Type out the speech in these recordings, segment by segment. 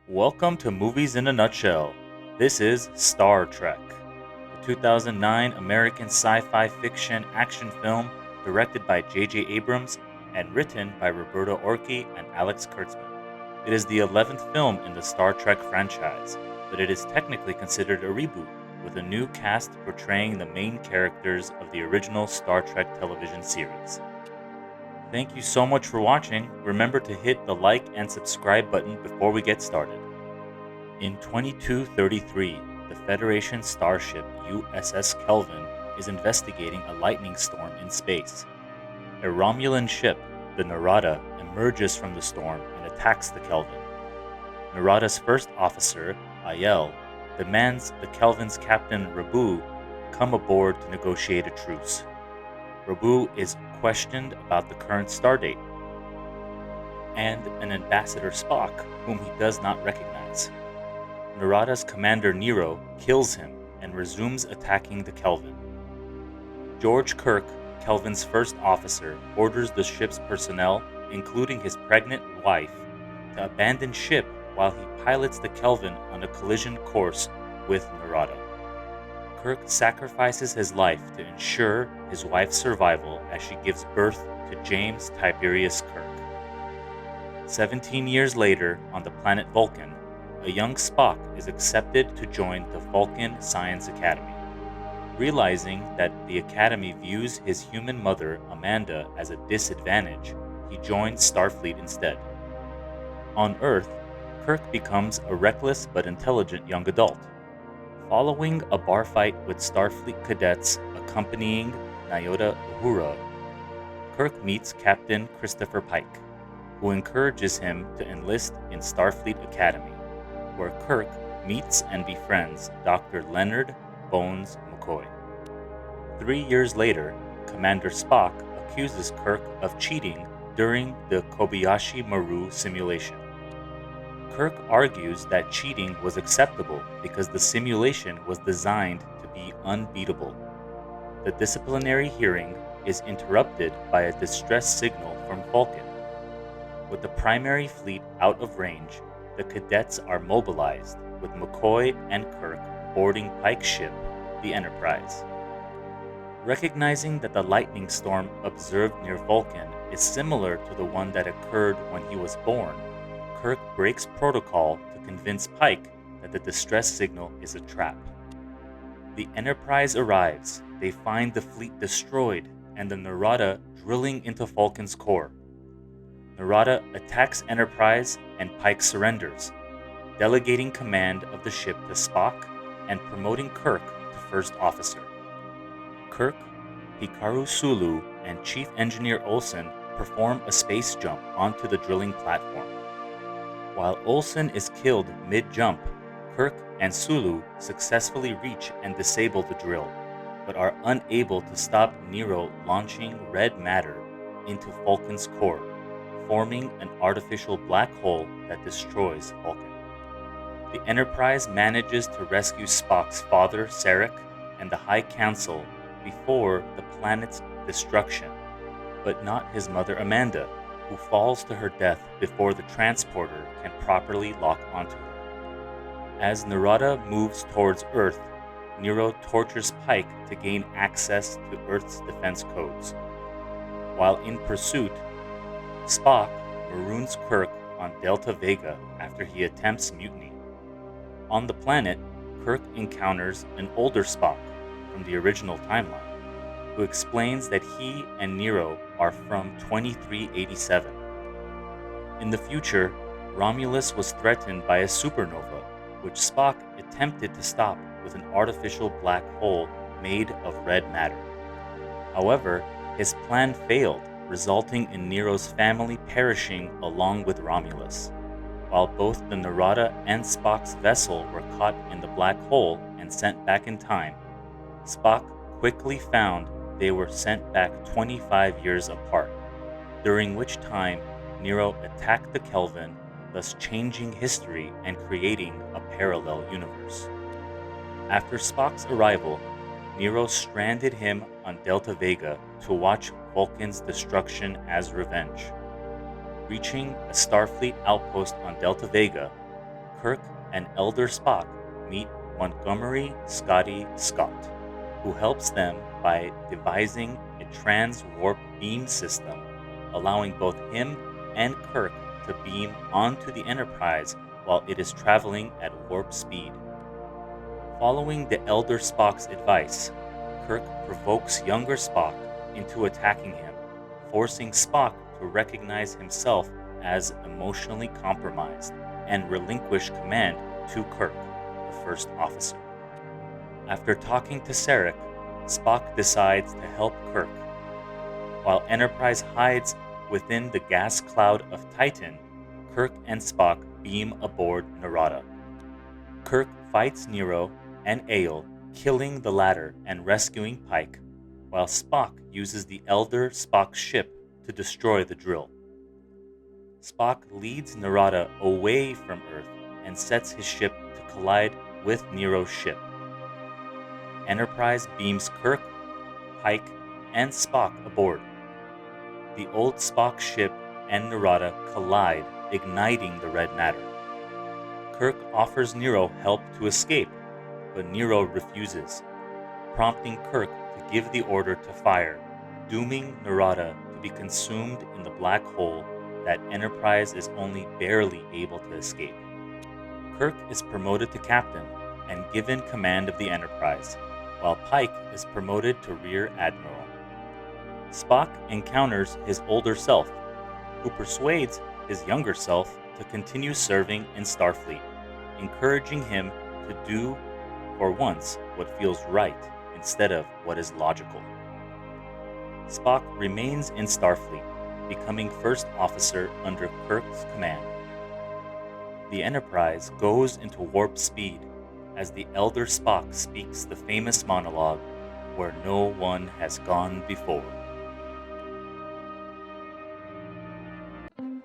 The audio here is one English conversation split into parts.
Welcome to Movies in a Nutshell. This is Star Trek, the 2009 American sci-fi fiction action film directed by J.J. Abrams and written by Roberto Orci and Alex Kurtzman. It is the 11th film in the Star Trek franchise, but it is technically considered a reboot, with a new cast portraying the main characters of the original Star Trek television series. Thank you so much for watching. Remember to hit the like and subscribe button before we get started. In 2233, the Federation starship USS Kelvin is investigating a lightning storm in space. A Romulan ship, the Narada, emerges from the storm and attacks the Kelvin. Narada's first officer, Aiel, demands the Kelvin's captain Rabu come aboard to negotiate a truce. Rabu is questioned about the current stardate and an ambassador Spock, whom he does not recognize. Narada's commander Nero kills him and resumes attacking the Kelvin. George Kirk, Kelvin's first officer, orders the ship's personnel, including his pregnant wife, to abandon ship while he pilots the Kelvin on a collision course with Narada. Kirk sacrifices his life to ensure his wife's survival as she gives birth to James Tiberius Kirk. 17 years later, on the planet Vulcan, a young Spock is accepted to join the Vulcan Science Academy. Realizing that the Academy views his human mother, Amanda, as a disadvantage, he joins Starfleet instead. On Earth, Kirk becomes a reckless but intelligent young adult. Following a bar fight with Starfleet cadets accompanying Nyota Uhura, Kirk meets Captain Christopher Pike, who encourages him to enlist in Starfleet Academy, where Kirk meets and befriends Dr. Leonard Bones McCoy. 3 years later, Commander Spock accuses Kirk of cheating during the Kobayashi Maru simulation. Kirk argues that cheating was acceptable because the simulation was designed to be unbeatable. The disciplinary hearing is interrupted by a distress signal from Vulcan. With the primary fleet out of range, the cadets are mobilized, with McCoy and Kirk boarding Pike's ship, the Enterprise. Recognizing that the lightning storm observed near Vulcan is similar to the one that occurred when he was born, Kirk breaks protocol to convince Pike that the distress signal is a trap. The Enterprise arrives, they find the fleet destroyed and the Narada drilling into Vulcan's core. Narada attacks Enterprise and Pike surrenders, delegating command of the ship to Spock and promoting Kirk to first officer. Kirk, Hikaru Sulu, and Chief Engineer Olsen perform a space jump onto the drilling platform. While Olsen is killed mid-jump, Kirk and Sulu successfully reach and disable the drill, but are unable to stop Nero launching red matter into Vulcan's core, forming an artificial black hole that destroys Vulcan. The Enterprise manages to rescue Spock's father, Sarek, and the High Council before the planet's destruction, but not his mother, Amanda, who falls to her death before the transporter can properly lock onto her. As Narada moves towards Earth, Nero tortures Pike to gain access to Earth's defense codes. While in pursuit, Spock maroons Kirk on Delta Vega after he attempts mutiny. On the planet, Kirk encounters an older Spock from the original timeline, who explains that he and Nero are from 2387. In the future, Romulus was threatened by a supernova, which Spock attempted to stop with an artificial black hole made of red matter. However, his plan failed, resulting in Nero's family perishing along with Romulus. While both the Narada and Spock's vessel were caught in the black hole and sent back in time, Spock quickly found they were sent back 25 years apart, during which time Nero attacked the Kelvin, thus changing history and creating a parallel universe. After Spock's arrival, Nero stranded him on Delta Vega to watch Vulcan's destruction as revenge. Reaching a Starfleet outpost on Delta Vega, Kirk and Elder Spock meet Montgomery Scotty Scott, who helps them by devising a trans-warp beam system, allowing both him and Kirk to beam onto the Enterprise while it is traveling at warp speed. Following the Elder Spock's advice, Kirk provokes younger Spock into attacking him, forcing Spock to recognize himself as emotionally compromised and relinquish command to Kirk, the first officer. After talking to Sarek, Spock decides to help Kirk. While Enterprise hides within the gas cloud of Titan, Kirk and Spock beam aboard Narada. Kirk fights Nero and Ail, killing the latter and rescuing Pike, while Spock uses the Elder Spock's ship to destroy the drill. Spock leads Narada away from Earth and sets his ship to collide with Nero's ship. Enterprise beams Kirk, Pike, and Spock aboard. The old Spock ship and Narada collide, igniting the red matter. Kirk offers Nero help to escape, but Nero refuses, prompting Kirk to give the order to fire, dooming Narada to be consumed in the black hole that Enterprise is only barely able to escape. Kirk is promoted to captain and given command of the Enterprise, while Pike is promoted to rear admiral. Spock encounters his older self, who persuades his younger self to continue serving in Starfleet, encouraging him to do, for once, what feels right instead of what is logical. Spock remains in Starfleet, becoming first officer under Kirk's command. The Enterprise goes into warp speed as the Elder Spock speaks the famous monologue, "Where no one has gone before."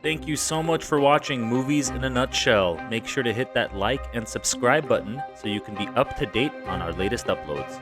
Thank you so much for watching Movies in a Nutshell. Make sure to hit that like and subscribe button so you can be up to date on our latest uploads.